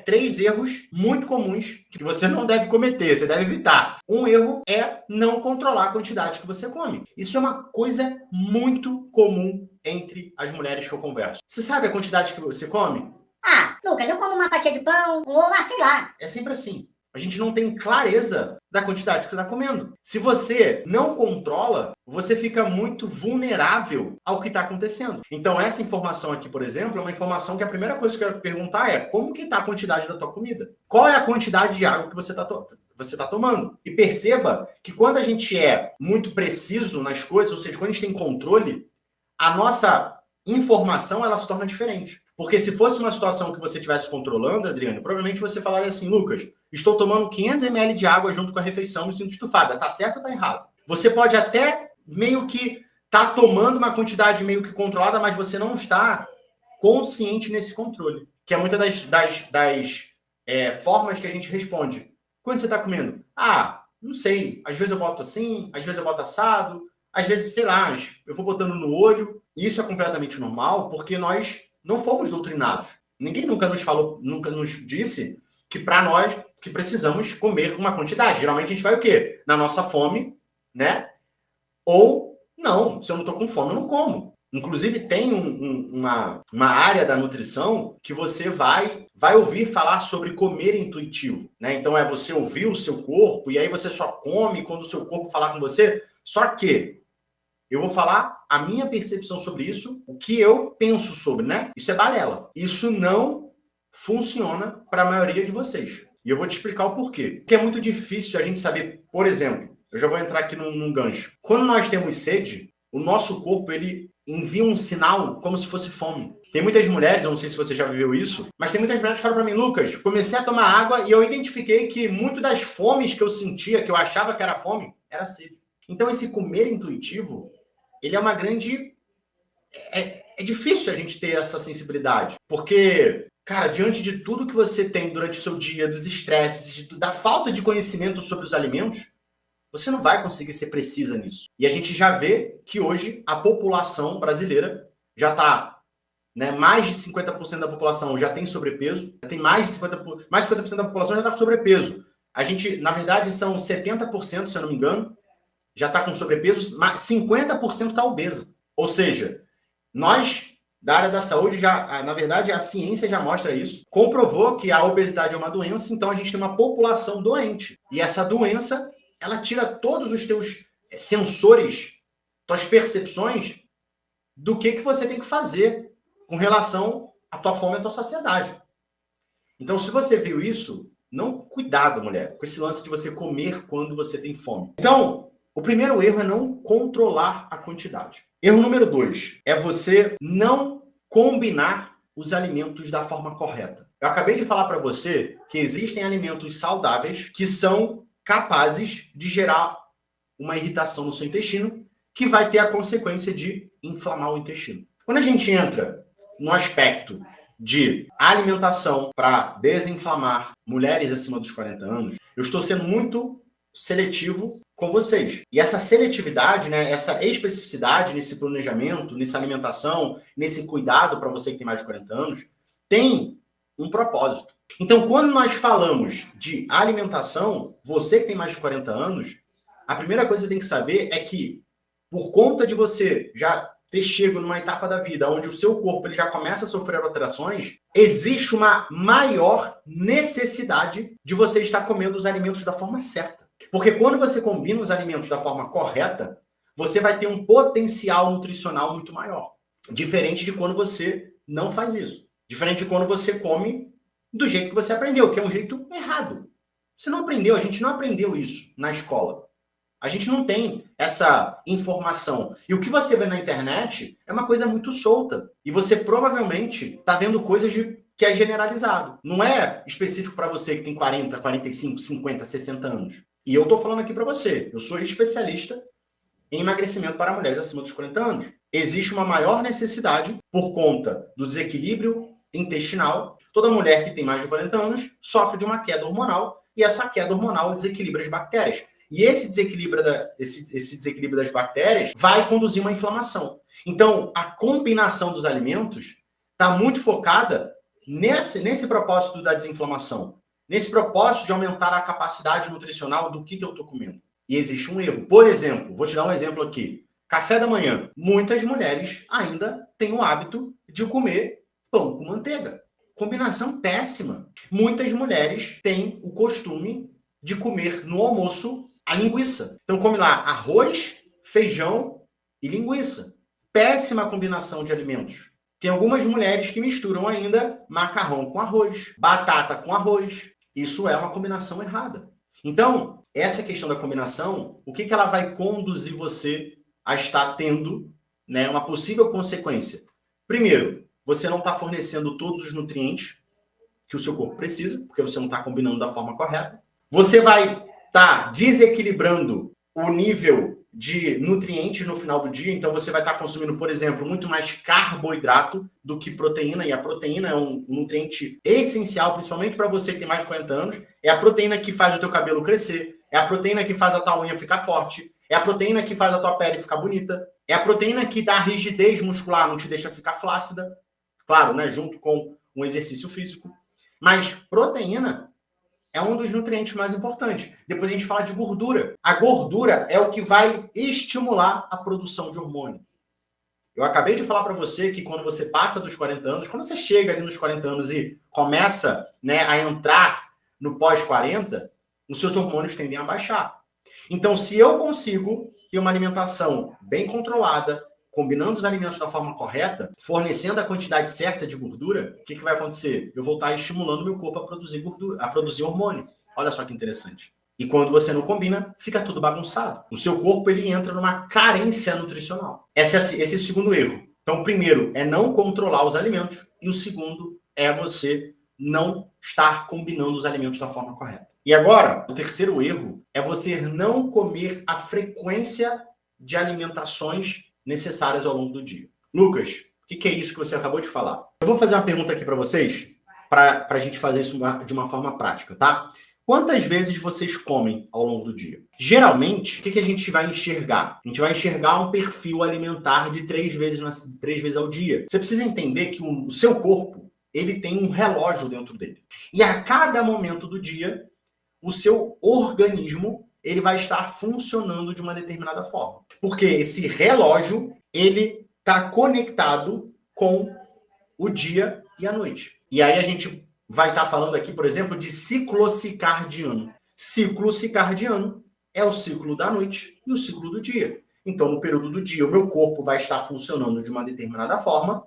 3 erros muito comuns que você não deve cometer, você deve evitar. Um erro é não controlar a quantidade que você come. Isso é uma coisa muito comum entre as mulheres que eu converso. Você sabe a quantidade que você come? Ah, Lucas, eu como uma fatia de pão, um ovo, sei lá. É sempre assim. A gente não tem clareza da quantidade que você está comendo. Se você não controla, você fica muito vulnerável ao que está acontecendo. Então, essa informação aqui, por exemplo, é uma informação que a primeira coisa que eu quero perguntar é como que está a quantidade da tua comida? Qual é a quantidade de água que você está tomando? E perceba que quando a gente é muito preciso nas coisas, ou seja, quando a gente tem controle, a nossa informação ela se torna diferente. Porque se fosse uma situação que você estivesse controlando, Adriano, provavelmente você falaria assim, Lucas, estou tomando 500 ml de água junto com a refeição, me sinto estufada. Tá certo ou tá errado? Você pode até meio que tá tomando uma quantidade meio que controlada, mas você não está consciente nesse controle. Que é muita das formas que a gente responde. Quando você está comendo? Ah, não sei. Às vezes eu boto assim, às vezes eu boto assado, às vezes, sei lá, eu vou botando no olho. Isso é completamente normal, porque nós não fomos doutrinados. Ninguém nunca nos falou, nunca nos disse que para nós que precisamos comer uma quantidade. Geralmente a gente vai o quê? Na nossa fome, né? Ou não, se eu não estou com fome, eu não como. Inclusive tem uma área da nutrição que você vai ouvir falar sobre comer intuitivo, né? Então é você ouvir o seu corpo e aí você só come quando o seu corpo falar com você. Só que eu vou falar a minha percepção sobre isso, o que eu penso sobre, né? Isso é balela. Isso não funciona para a maioria de vocês. E eu vou te explicar o porquê. Porque é muito difícil a gente saber, por exemplo, eu já vou entrar aqui num gancho. Quando nós temos sede, o nosso corpo, ele envia um sinal como se fosse fome. Tem muitas mulheres, eu não sei se você já viveu isso, mas tem muitas mulheres que falam para mim, Lucas, comecei a tomar água e eu identifiquei que muito das fomes que eu sentia, que eu achava que era fome, era sede. Então esse comer intuitivo, ele é uma grande... É difícil a gente ter essa sensibilidade, porque, cara, diante de tudo que você tem durante o seu dia, dos estresses, da falta de conhecimento sobre os alimentos, você não vai conseguir ser precisa nisso. E a gente já vê que hoje a população brasileira já está, né, mais de 50% da população já tem sobrepeso, tem mais de 50% da população já está com sobrepeso. A gente, na verdade, são 70%, se eu não me engano, já está com sobrepeso, 50% está obesa. Ou seja, nós, da área da saúde, já, na verdade, a ciência já mostra isso, comprovou que a obesidade é uma doença, então a gente tem uma população doente. E essa doença, ela tira todos os teus sensores, tuas percepções do que você tem que fazer com relação à tua fome e à tua saciedade. Então, se você viu isso, não cuidado, mulher, com esse lance de você comer quando você tem fome. Então, o primeiro erro é não controlar a quantidade. Erro número 2 é você não combinar os alimentos da forma correta. Eu acabei de falar para você que existem alimentos saudáveis que são capazes de gerar uma irritação no seu intestino que vai ter a consequência de inflamar o intestino. Quando a gente entra no aspecto de alimentação para desinflamar mulheres acima dos 40 anos, eu estou sendo muito seletivo com vocês. E essa seletividade, né, essa especificidade nesse planejamento, nessa alimentação, nesse cuidado para você que tem mais de 40 anos, tem um propósito. Então, quando nós falamos de alimentação, você que tem mais de 40 anos, a primeira coisa que você tem que saber é que, por conta de você já ter chegado numa etapa da vida onde o seu corpo ele já começa a sofrer alterações, existe uma maior necessidade de você estar comendo os alimentos da forma certa. Porque quando você combina os alimentos da forma correta, você vai ter um potencial nutricional muito maior. Diferente de quando você não faz isso. Diferente de quando você come do jeito que você aprendeu, que é um jeito errado. Você não aprendeu, a gente não aprendeu isso na escola. A gente não tem essa informação. E o que você vê na internet é uma coisa muito solta. E você provavelmente está vendo coisas que é generalizado. Não é específico para você que tem 40, 45, 50, 60 anos. E eu estou falando aqui para você. Eu sou especialista em emagrecimento para mulheres acima dos 40 anos. Existe uma maior necessidade por conta do desequilíbrio intestinal. Toda mulher que tem mais de 40 anos sofre de uma queda hormonal. E essa queda hormonal desequilibra as bactérias. E esse desequilíbrio das bactérias vai conduzir uma inflamação. Então, a combinação dos alimentos está muito focada nesse propósito da desinflamação, nesse propósito de aumentar a capacidade nutricional do que eu estou comendo. E existe um erro. Por exemplo, vou te dar um exemplo aqui. Café da manhã. Muitas mulheres ainda têm o hábito de comer pão com manteiga. Combinação péssima. Muitas mulheres têm o costume de comer no almoço a linguiça. Então come lá arroz, feijão e linguiça. Péssima combinação de alimentos. Tem algumas mulheres que misturam ainda macarrão com arroz, batata com arroz. Isso é uma combinação errada. Então, essa questão da combinação, o que ela vai conduzir você a estar tendo, né, uma possível consequência? Primeiro, você não está fornecendo todos os nutrientes que o seu corpo precisa, porque você não está combinando da forma correta. Você vai estar desequilibrando o nível de nutrientes no final do dia, então você vai estar consumindo, por exemplo, muito mais carboidrato do que proteína, e a proteína é um nutriente essencial, principalmente para você que tem mais de 40 anos, é a proteína que faz o teu cabelo crescer, é a proteína que faz a tua unha ficar forte, é a proteína que faz a tua pele ficar bonita, é a proteína que dá rigidez muscular, não te deixa ficar flácida, claro, né, junto com um exercício físico, mas proteína é um dos nutrientes mais importantes. Depois a gente fala de gordura. A gordura é o que vai estimular a produção de hormônio. Eu acabei de falar para você que quando você passa dos 40 anos, quando você chega ali nos 40 anos e começa, né, a entrar no pós-40, os seus hormônios tendem a baixar. Então, se eu consigo ter uma alimentação bem controlada, combinando os alimentos da forma correta, fornecendo a quantidade certa de gordura, o que vai acontecer? Eu vou estar estimulando meu corpo a produzir gordura, a produzir hormônio. Olha só que interessante. E quando você não combina, fica tudo bagunçado. O seu corpo ele entra numa carência nutricional. Esse é o segundo erro. Então, o primeiro é não controlar os alimentos e o segundo é você não estar combinando os alimentos da forma correta. E agora, o terceiro erro é você não comer a frequência de alimentações necessárias ao longo do dia. Lucas, o que é isso que você acabou de falar? Eu vou fazer uma pergunta aqui para vocês, para a gente fazer isso de uma forma prática, tá? Quantas vezes vocês comem ao longo do dia? Geralmente, o que a gente vai enxergar? A gente vai enxergar um perfil alimentar de 3 vezes ao dia. Você precisa entender que o seu corpo, ele tem um relógio dentro dele. E a cada momento do dia, o seu organismo ele vai estar funcionando de uma determinada forma. Porque esse relógio, ele está conectado com o dia e a noite. E aí a gente vai estar falando aqui, por exemplo, de ciclo circadiano. Ciclo circadiano é o ciclo da noite e o ciclo do dia. Então, no período do dia, o meu corpo vai estar funcionando de uma determinada forma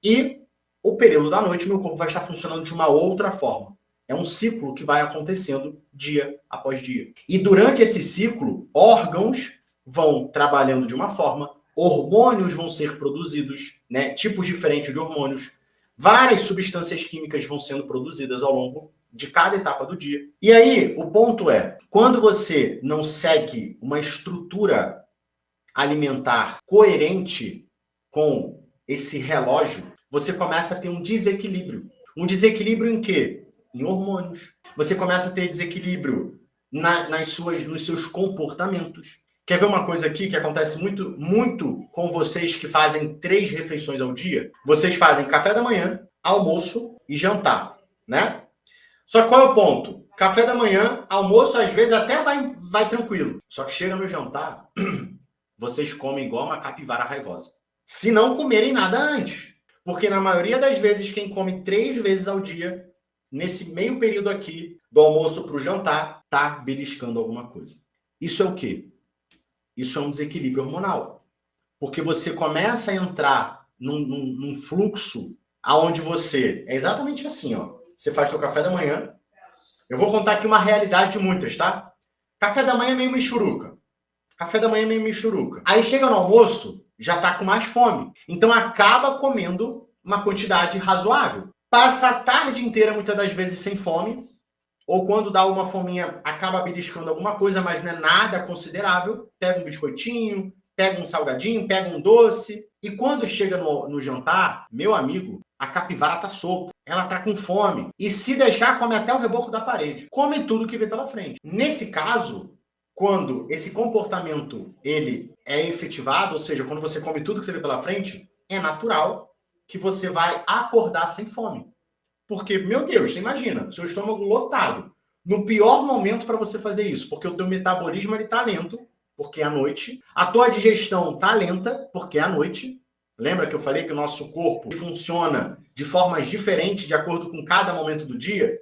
e o período da noite, o meu corpo vai estar funcionando de uma outra forma. É um ciclo que vai acontecendo dia após dia. E durante esse ciclo, órgãos vão trabalhando de uma forma, hormônios vão ser produzidos, né? Tipos diferentes de hormônios, várias substâncias químicas vão sendo produzidas ao longo de cada etapa do dia. E aí, o ponto é, quando você não segue uma estrutura alimentar coerente com esse relógio, você começa a ter um desequilíbrio. Um desequilíbrio em quê? Em hormônios. Você começa a ter desequilíbrio nos seus comportamentos. Quer ver uma coisa aqui que acontece muito, muito com vocês que fazem 3 refeições ao dia? Vocês fazem café da manhã, almoço e jantar, né? Só que qual é o ponto? Café da manhã, almoço, às vezes até vai tranquilo. Só que chega no jantar, vocês comem igual uma capivara raivosa. Se não comerem nada antes. Porque na maioria das vezes, quem come 3 vezes ao dia, nesse meio período aqui, do almoço para o jantar, tá beliscando alguma coisa. Isso é o quê? Isso é um desequilíbrio hormonal. Porque você começa a entrar num fluxo aonde você... É exatamente assim, ó. Você faz seu café da manhã. Eu vou contar aqui uma realidade de muitas, tá? Café da manhã é meio michuruca. Café da manhã é meio michuruca. Aí chega no almoço, já tá com mais fome. Então acaba comendo uma quantidade razoável. Passa a tarde inteira, muitas das vezes, sem fome. Ou quando dá uma fominha, acaba beliscando alguma coisa, mas não é nada considerável. Pega um biscoitinho, pega um salgadinho, pega um doce. E quando chega no jantar, meu amigo, a capivara tá solta. Ela tá com fome. E se deixar, come até o reboco da parede. Come tudo que vê pela frente. Nesse caso, quando esse comportamento ele é efetivado, ou seja, quando você come tudo que você vê pela frente, é natural que você vai acordar sem fome. Porque, meu Deus, você imagina, seu estômago lotado. No pior momento para você fazer isso, porque o teu metabolismo ele tá lento, porque é à noite. A tua digestão tá lenta, porque é à noite. Lembra que eu falei que o nosso corpo funciona de formas diferentes de acordo com cada momento do dia?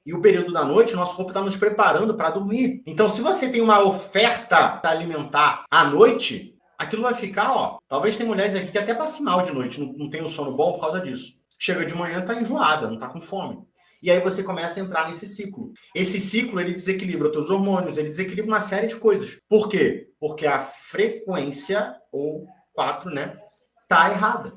E o período da noite, o nosso corpo está nos preparando para dormir. Então, se você tem uma oferta alimentar à noite, aquilo vai ficar, ó. Talvez tem mulheres aqui que até passam mal de noite, não tem um sono bom por causa disso. Chega de manhã, tá enjoada, não tá com fome. E aí você começa a entrar nesse ciclo. Esse ciclo, ele desequilibra os teus hormônios, ele desequilibra uma série de coisas. Por quê? Porque a frequência, ou 4, né, tá errada.